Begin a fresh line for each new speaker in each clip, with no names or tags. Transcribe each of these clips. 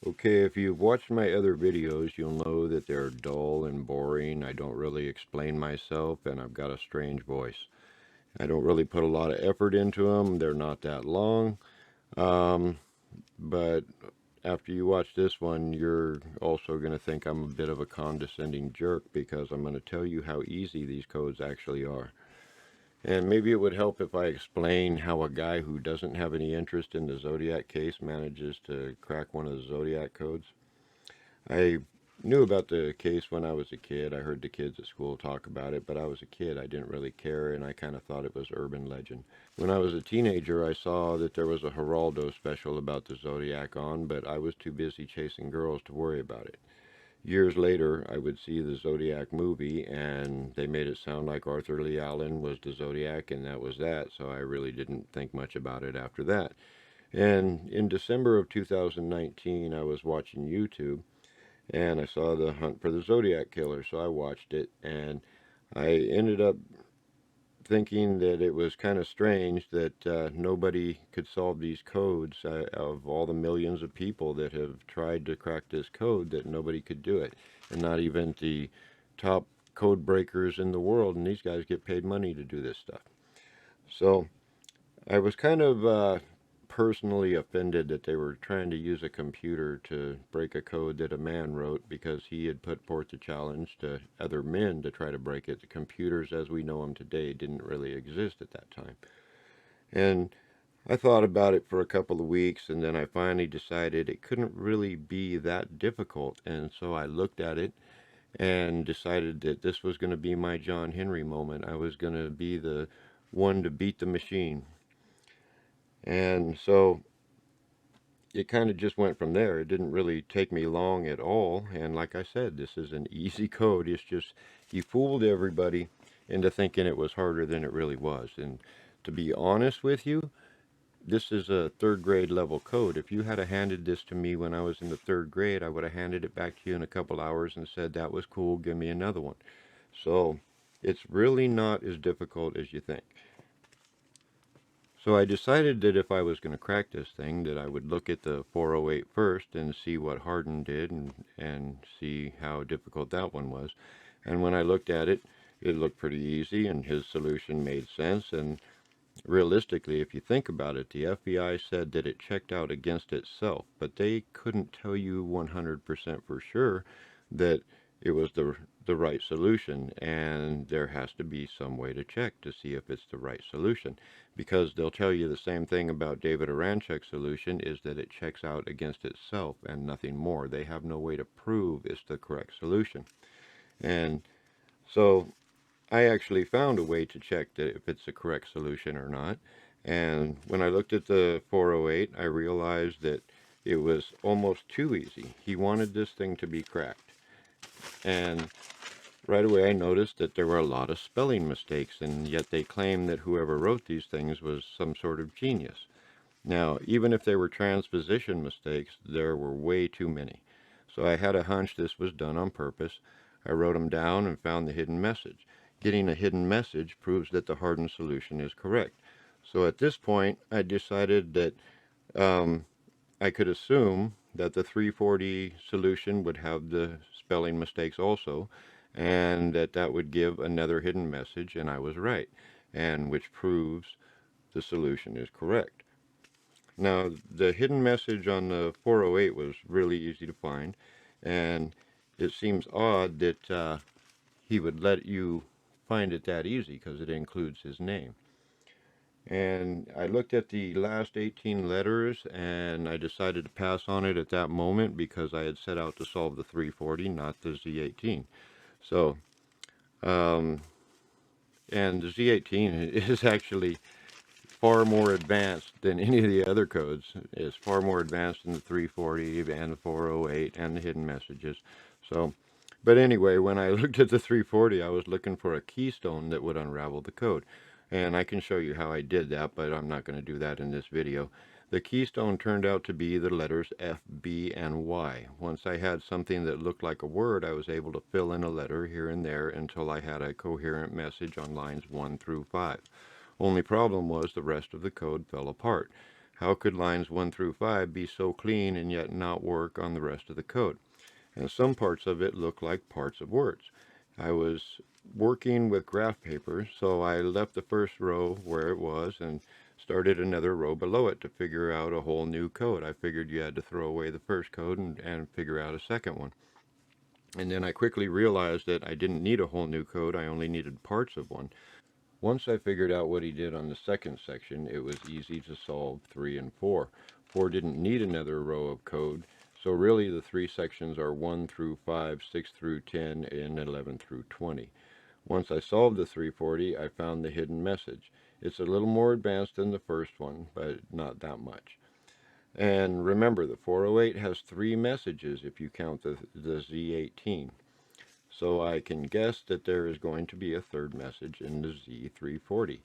Okay, if you've watched my other videos, you'll know that they're dull and boring. I don't really explain myself, and I've got a strange voice. I don't really put a lot of effort into them. They're not that long. Um, but after you watch this one, you're also going to think I'm a bit of a condescending jerk because I'm going to tell you how easy these codes actually are. And maybe it would help if I explain how a guy who doesn't have any interest in the Zodiac case manages to crack one of the Zodiac codes. I knew about the case when I was a kid. I heard the kids at school talk about it, but I was a kid. I didn't really care, and I kind of thought it was urban legend. When I was a teenager, I saw that there was a Geraldo special about the Zodiac on, but I was too busy chasing girls to worry about it. Years later, I would see the Zodiac movie, and they made it sound like Arthur Lee Allen was the Zodiac, and that was that, so I really didn't think much about it after that. And in December of 2019, I was watching YouTube, and I saw the Hunt for the Zodiac Killer, so I watched it, and I ended up thinking that it was kind of strange that nobody could solve these codes of all the millions of people that have tried to crack this code, that nobody could do it, and not even the top code breakers in the world, and these guys get paid money to do this stuff. So I was kind of personally offended that they were trying to use a computer to break a code that a man wrote because he had put forth a challenge to other men to try to break it. The computers as we know them today didn't really exist at that time. And I thought about it for a couple of weeks, and then I finally decided it couldn't really be that difficult. And so I looked at it and decided that this was going to be my John Henry moment. I was going to be the one to beat the machine. And so it kind of just went from there. It didn't really take me long at all. And like I said, this is an easy code. It's just, he fooled everybody into thinking it was harder than it really was. And to be honest with you, this is a third grade level code. If you had handed this to me when I was in the third grade, I would have handed it back to you in a couple hours and said, that was cool, give me another one. So it's really not as difficult as you think. So I decided that if I was going to crack this thing, that I would look at the 408 first and see what Hardin did, and see how difficult that one was. And when I looked at it, it looked pretty easy, and his solution made sense. And realistically, if you think about it, the FBI said that it checked out against itself, but they couldn't tell you 100% for sure that it was the right solution, and there has to be some way to check to see if it's the right solution, because they'll tell you the same thing about David Aranchek's solution, is that it checks out against itself and nothing more. They have no way to prove it's the correct solution. And so I actually found a way to check that if it's the correct solution or not. And when I looked at the 408, I realized that it was almost too easy. He wanted this thing to be cracked. And right away I noticed that there were a lot of spelling mistakes, and yet they claimed that whoever wrote these things was some sort of genius. Now, even if they were transposition mistakes, there were way too many. So I had a hunch this was done on purpose. I wrote them down and found the hidden message. Getting a hidden message proves that the hardened solution is correct. So at this point, I decided that I could assume that the 340 solution would have the spelling mistakes also, and that would give another hidden message, and I was right, and which proves the solution is correct. Now, the hidden message on the 408 was really easy to find, and it seems odd that he would let you find it that easy because it includes his name. And I looked at the last 18 letters, and I decided to pass on it at that moment because I had set out to solve the 340, not the Z18. So, um, and the Z18 is actually far more advanced than any of the other codes. It's far more advanced than the 340 and the 408 and the hidden messages. So, but anyway, when I looked at the 340, I was looking for a keystone that would unravel the code. And I can show you how I did that, but I'm not going to do that in this video. The keystone turned out to be the letters F, B, and Y. Once I had something that looked like a word, I was able to fill in a letter here and there until I had a coherent message on lines 1 through 5. Only problem was the rest of the code fell apart. How could lines 1 through 5 be so clean and yet not work on the rest of the code? And some parts of it look like parts of words. I was working with graph paper, so I left the first row where it was and started another row below it to figure out a whole new code. I figured you had to throw away the first code and figure out a second one. And then I quickly realized that I didn't need a whole new code, I only needed parts of one. Once I figured out what he did on the second section, it was easy to solve 3 and 4. 4 didn't need another row of code, so really the 3 sections are 1 through 5, 6 through 10, and 11 through 20. Once I solved the 340, I found the hidden message. It's a little more advanced than the first one, but not that much. And remember, the 408 has 3 messages if you count the Z18. So I can guess that there is going to be a third message in the Z340.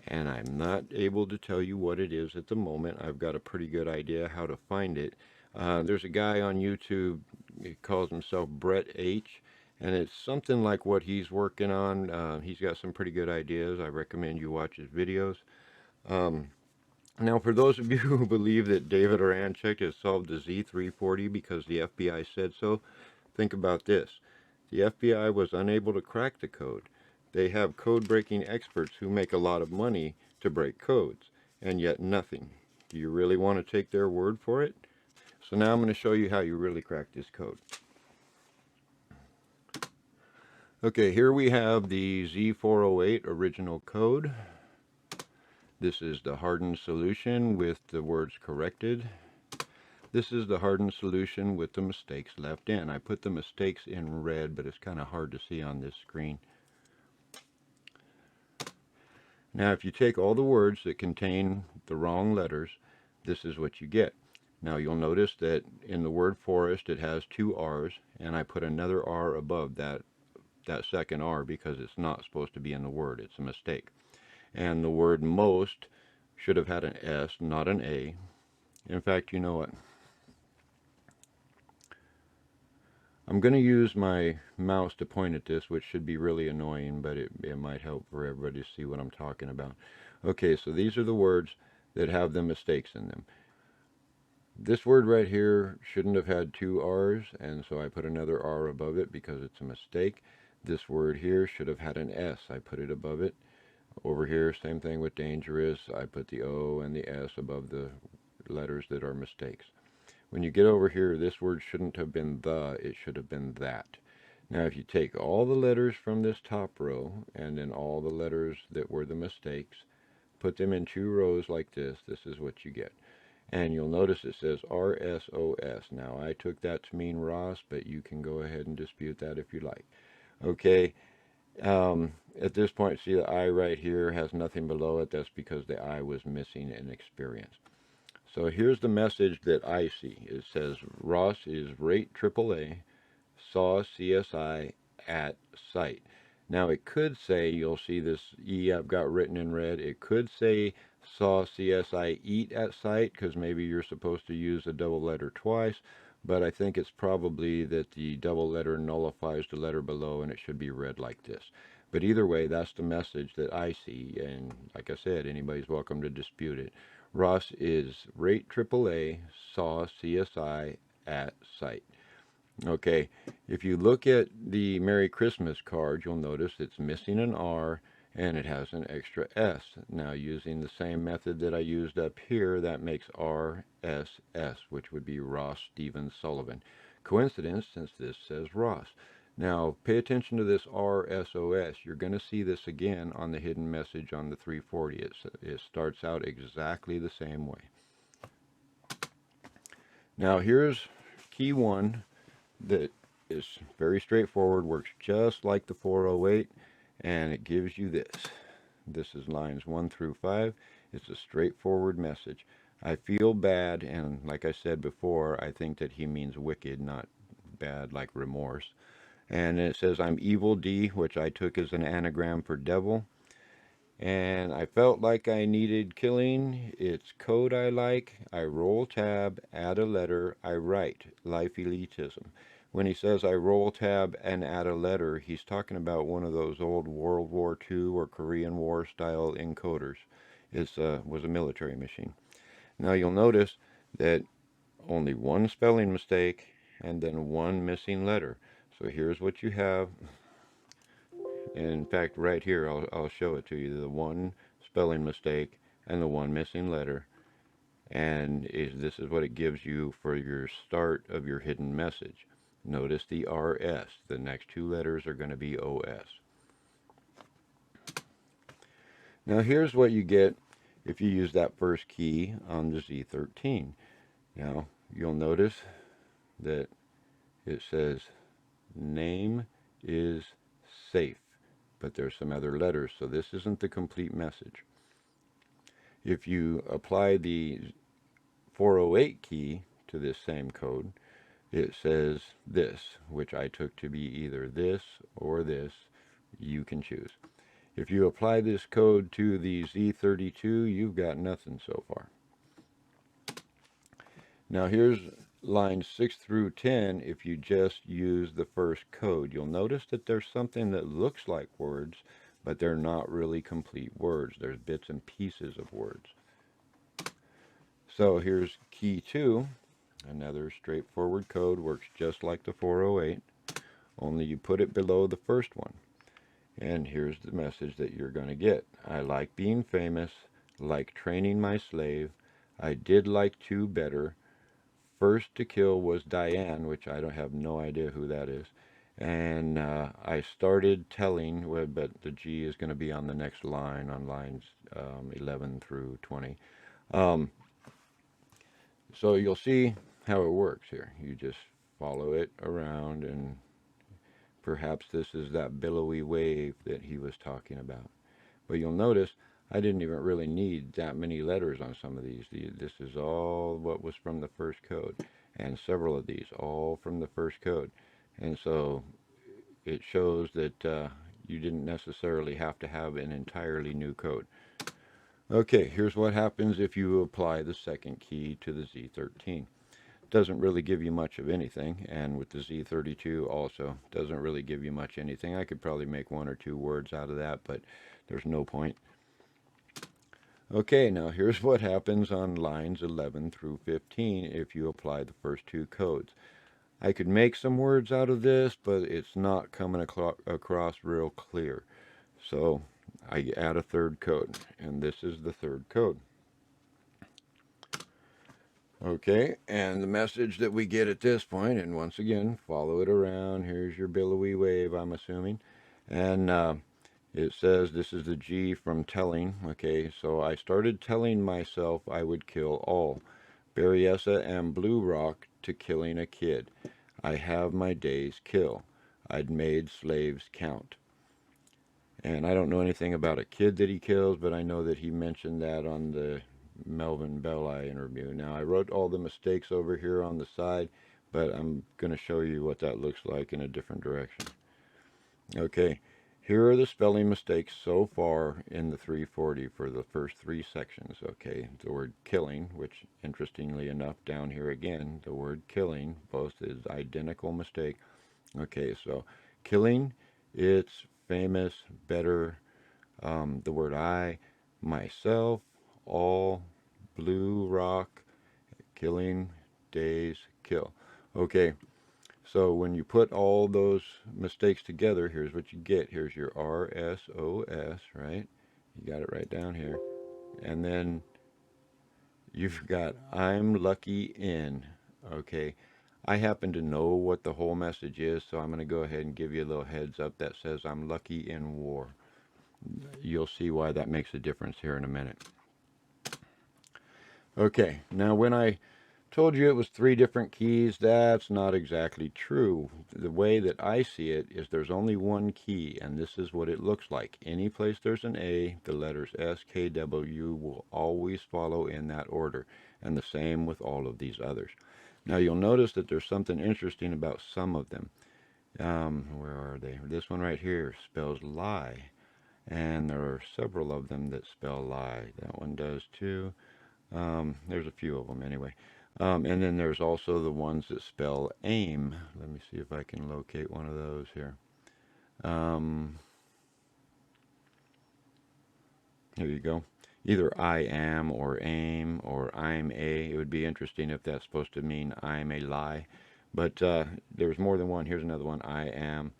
And I'm not able to tell you what it is at the moment. I've got a pretty good idea how to find it. There's a guy on YouTube, he calls himself Brett H. And it's something like what he's working on. He's got some pretty good ideas. I recommend you watch his videos. Now, for those of you who believe that David Oranchek has solved the Z340 because the FBI said so, think about this. The FBI was unable to crack the code. They have code-breaking experts who make a lot of money to break codes, and yet nothing. Do you really want to take their word for it? So now I'm going to show you how you really crack this code. Okay, here we have the Z408 original code. This is the hardened solution with the words corrected. This is the hardened solution with the mistakes left in. I put the mistakes in red, but it's kind of hard to see on this screen. Now, if you take all the words that contain the wrong letters, this is what you get. Now, you'll notice that in the word forest, it has 2 R's, and I put another R above that second R because it's not supposed to be in the word. It's a mistake. And the word most should have had an S, not an A. In fact, you know what? I'm going to use my mouse to point at this, which should be really annoying, but it might help for everybody to see what I'm talking about. Okay, so these are the words that have the mistakes in them. This word right here shouldn't have had 2 R's, and so I put another R above it because it's a mistake. This word here should have had an S. I put it above it. Over here, same thing with dangerous. I put the O and the S above the letters that are mistakes. When you get over here, this word shouldn't have been the, it should have been that. Now, if you take all the letters from this top row, and then all the letters that were the mistakes, put them in 2 rows like this, this is what you get. And you'll notice it says RSOS. Now, I took that to mean Ross, but you can go ahead and dispute that if you like. Okay, at this point, see the I right here has nothing below it. That's because the I was missing an experience. So here's the message that I see. It says Ross is rate AAA, saw CSI at site. Now it could say, you'll see this E I've got written in red, it could say saw CSI eat at site because maybe you're supposed to use a double letter twice, but I think it's probably that the double letter nullifies the letter below and it should be read like this. But either way, that's the message that I see, and like I said, anybody's welcome to dispute it. Ross is rate AAA, saw CSI at site. Okay, if you look at the Merry Christmas card, you'll notice it's missing an R and it has an extra S. Now, using the same method that I used up here, that makes RSS, which would be Ross Stephen Sullivan. Coincidence, since this says Ross. Now, pay attention to this RSOS. You're going to see this again on the hidden message on the 340. It starts out exactly the same way. Now, here's key 1 that is very straightforward, works just like the 408, and it gives you this. This is lines 1 through 5. It's a straightforward message. I feel bad, and like I said before, I think that he means wicked, not bad like remorse. And it says, I'm evil D, which I took as an anagram for devil. And I felt like I needed killing. It's code I like. I roll tab, add a letter, I write. Life elitism. When he says I roll tab and add a letter, he's talking about one of those old World War II or Korean War style encoders. It was a military machine. Now you'll notice that only one spelling mistake and then one missing letter. So here's what you have. And in fact, right here, I'll show it to you. The one spelling mistake and the one missing letter. And this is what it gives you for your start of your hidden message. Notice the RS. The next two letters are going to be OS. Now here's what you get if you use that first key on the Z13. Now you'll notice that it says name is safe, but there's some other letters, so this isn't the complete message. If you apply the 408 key to this same code, it says this, which I took to be either this or this. You can choose. If you apply this code to the Z32, you've got nothing so far. Now here's lines 6 through 10 if you just use the first code. You'll notice that there's something that looks like words, but they're not really complete words. There's bits and pieces of words. So here's key 2. Another straightforward code, works just like the 408, only you put it below the first one. And here's the message that you're going to get. I like being famous, like training my slave. I did like two better. First to kill was Diane, which I don't have no idea who that is. And I started telling, but the G is going to be on the next line, on lines 11 through 20. So you'll see how it works here. You just follow it around, and perhaps this is that billowy wave that he was talking about. But you'll notice I didn't even really need that many letters on some of these. This is all what was from the first code, and several of these all from the first code. And so it shows that you didn't necessarily have to have an entirely new code. Okay, here's what happens if you apply the second key to the Z13. Doesn't really give you much of anything, and with the Z32 also doesn't really give you much anything. I could probably make one or two words out of that, but there's no point. Okay, now here's what happens on lines 11 through 15 if you apply the first two codes. I could make some words out of this, but it's not coming across real clear. So I add a third code, and this is the third code. Okay, and the message that we get at this point, and once again, follow it around. Here's your billowy wave, I'm assuming. And it says this is the G from telling. Okay, so I started telling myself I would kill all. Berryessa and Blue Rock to killing a kid. I have my day's kill. I'd made slaves count. And I don't know anything about a kid that he kills, but I know that he mentioned that on the Melvin Belli interview. Now, I wrote all the mistakes over here on the side, but I'm going to show you what that looks like in a different direction. Okay, here are the spelling mistakes so far in the 340 for the first three sections. Okay, the word killing, which interestingly enough, down here again, the word killing, both is identical mistake. Okay, so killing, it's famous, better, the word I, myself, all, Blue Rock, killing, days, kill. Okay, so when you put all those mistakes together, here's what you get. Here's your RSOS, right? You got it right down here. And then you've got I'm lucky in, okay? I happen to know what the whole message is, so I'm going to go ahead and give you a little heads up that says I'm lucky in war. You'll see why that makes a difference here in a minute. Okay, now when I told you it was three different keys, that's not exactly true. The way that I see it is there's only one key, and this is what it looks like. Any place there's an A, the letters S, K, W will always follow in that order, and the same with all of these others. Now you'll notice that there's something interesting about some of them. Where are they? This one right here spells lie, and there are several of them that spell lie. That one does too. There's a few of them anyway. And then there's also the ones that spell aim. Let me see if I can locate one of those here. Here you go. either I am or aim or I'm a. It would be interesting if that's supposed to mean I'm a lie. But there's more than one. Here's another one. I am.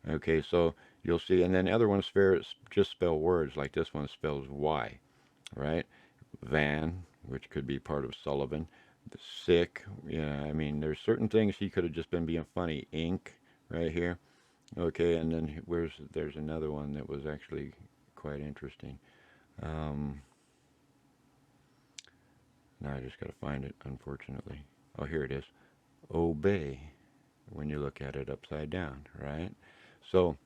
Okay, so you'll see. And then other ones just spell words, like this one spells Y, right? Van, which could be part of Sullivan. The sick. Yeah, I mean, there's certain things he could have just been being funny. Ink, right here. Okay, and then there's another one that was actually quite interesting. Um, Now I just got to find it, unfortunately. Oh, here it is. Obey, when you look at it upside down, right? So,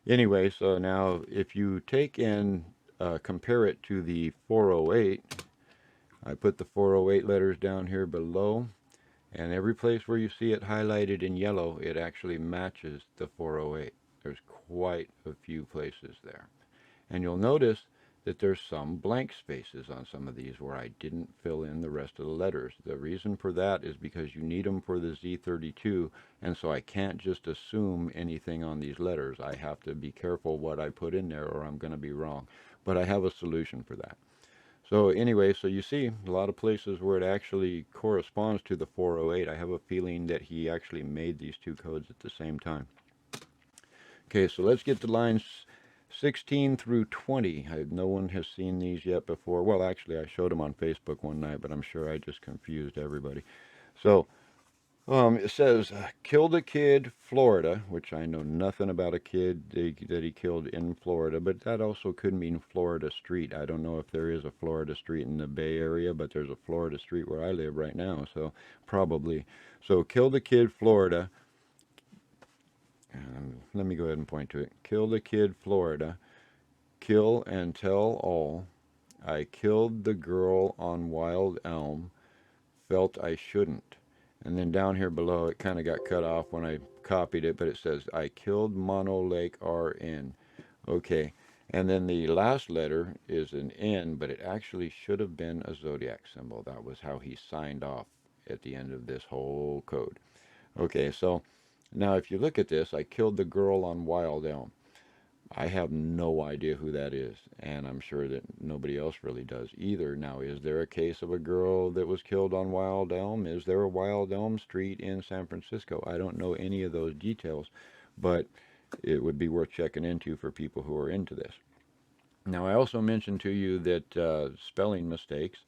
anyway, so now if you take and compare it to the 408, I put the 408 letters down here below, and every place where you see it highlighted in yellow, it actually matches the 408. There's quite a few places there. And you'll notice that there's some blank spaces on some of these where I didn't fill in the rest of the letters. The reason for that is because you need them for the Z32, and so I can't just assume anything on these letters. I have to be careful what I put in there or I'm going to be wrong. But I have a solution for that. So anyway, so you see a lot of places where it actually corresponds to the 408. I have a feeling that he actually made these two codes at the same time. Okay, so let's get to lines 16 through 20. No one has seen these yet before. Well, actually, I showed them on Facebook one night, but I'm sure I just confused everybody. So it says, killed a kid, Florida, which I know nothing about a kid that he killed in Florida, but that also could mean Florida Street. I don't know if there is a Florida Street in the Bay Area, but there's a Florida Street where I live right now, so probably. So killed a kid, Florida. Let me go ahead and point to it. Kill the kid, Florida. Kill and tell all. I killed the girl on Wild Elm. Felt I shouldn't. And then down here below, it kind of got cut off when I copied it, but it says, I killed Mono Lake RN. Okay. And then the last letter is an N, but it actually should have been a Zodiac symbol. That was how he signed off at the end of this whole code. Okay, so now if you look at this, I killed the girl on Wild Elm. I have no idea who that is, and I'm sure that nobody else really does either. Now, is there a case of a girl that was killed on Wild Elm? Is there a Wild Elm Street in San Francisco? I don't know any of those details, but it would be worth checking into for people who are into this. Now, I also mentioned to you that spelling mistakes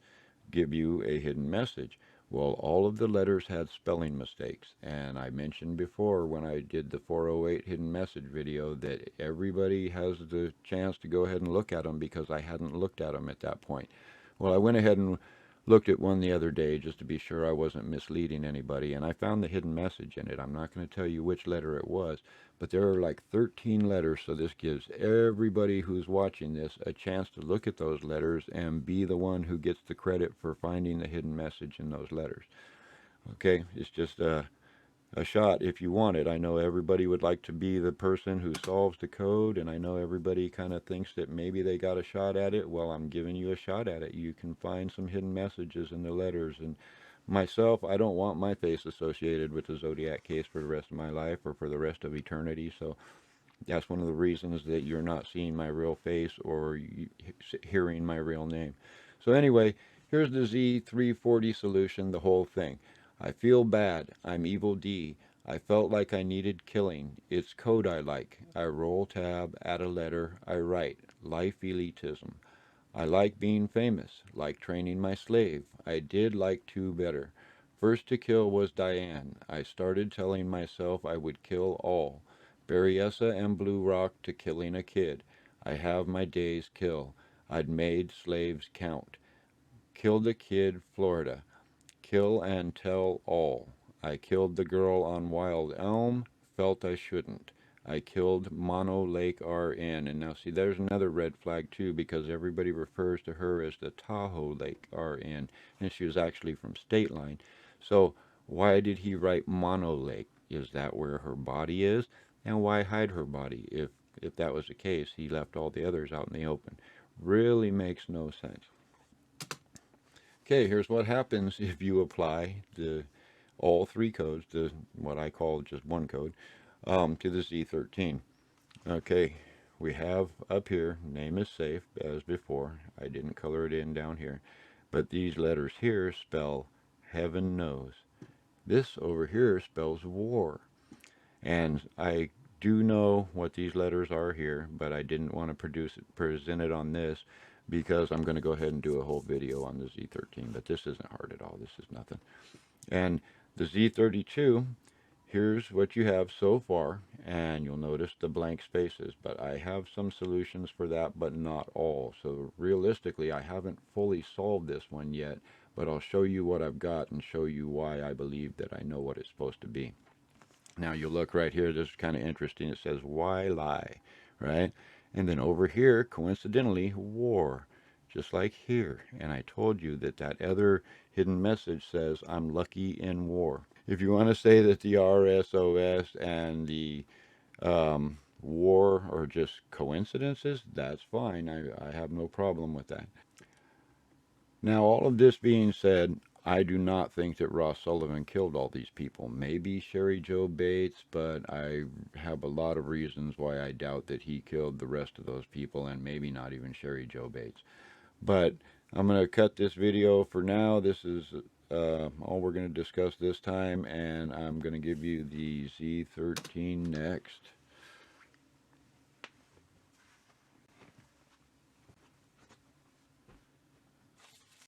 give you a hidden message. Well, all of the letters had spelling mistakes, and I mentioned before when I did the 408 hidden message video that everybody has the chance to go ahead and look at them because I hadn't looked at them at that point. Well, I went ahead and looked at one the other day just to be sure I wasn't misleading anybody, and I found the hidden message in it. I'm not going to tell you which letter it was, but there are like 13 letters, so this gives everybody who's watching this a chance to look at those letters and be the one who gets the credit for finding the hidden message in those letters. Okay, it's just a shot if you want it. I know everybody would like to be the person who solves the code, and I know everybody kind of thinks that maybe they got a shot at it. Well, I'm giving you a shot at it. You can find some hidden messages in the letters, and myself, I don't want my face associated with the Zodiac case for the rest of my life or for the rest of eternity, so that's one of the reasons that you're not seeing my real face or hearing my real name. So anyway, here's the Z340 solution, the whole thing. I feel bad. I'm Evil D. I felt like I needed killing. It's code I like. I roll tab, add a letter, I write. Life elitism. I like being famous, like training my slave. I did like two better. First to kill was Diane. I started telling myself I would kill all. Berryessa and Blue Rock to killing a kid. I have my day's kill. I'd made slaves count. Killed a kid, Florida. Kill and tell all. I killed the girl on Wild Elm. Felt I shouldn't. I killed Mono Lake RN. And now see, there's another red flag too, because everybody refers to her as the Tahoe Lake RN, and she was actually from State Line. So why did he write Mono Lake? Is that where her body is? And why hide her body? If that was the case, he left all the others out in the open. Really makes no sense. Okay, here's what happens if you apply all three codes, to what I call just one code, to the Z13. Okay, we have up here, name is safe as before. I didn't color it in down here. But these letters here spell heaven knows. This over here spells war. And I do know what these letters are here, but I didn't want to present it on this because I'm going to go ahead and do a whole video on the Z13. But this isn't hard at all. This is nothing. And the Z32, here's what you have so far, and you'll notice the blank spaces, but I have some solutions for that, but not all. So realistically, I haven't fully solved this one yet, but I'll show you what I've got and show you why I believe that I know what it's supposed to be. Now you look right here, this is kind of interesting. It says, why lie, right? And then over here, coincidentally, war, just like here. And I told you that that other hidden message says, I'm lucky in war. If you want to say that the RSOS and the war are just coincidences, that's fine. I have no problem with that. Now, all of this being said, I do not think that Ross Sullivan killed all these people. Maybe Sherry Joe Bates, but I have a lot of reasons why I doubt that he killed the rest of those people, and maybe not even Sherry Joe Bates. But I'm going to cut this video for now. This is all we're going to discuss this time, and I'm going to give you the Z13 next.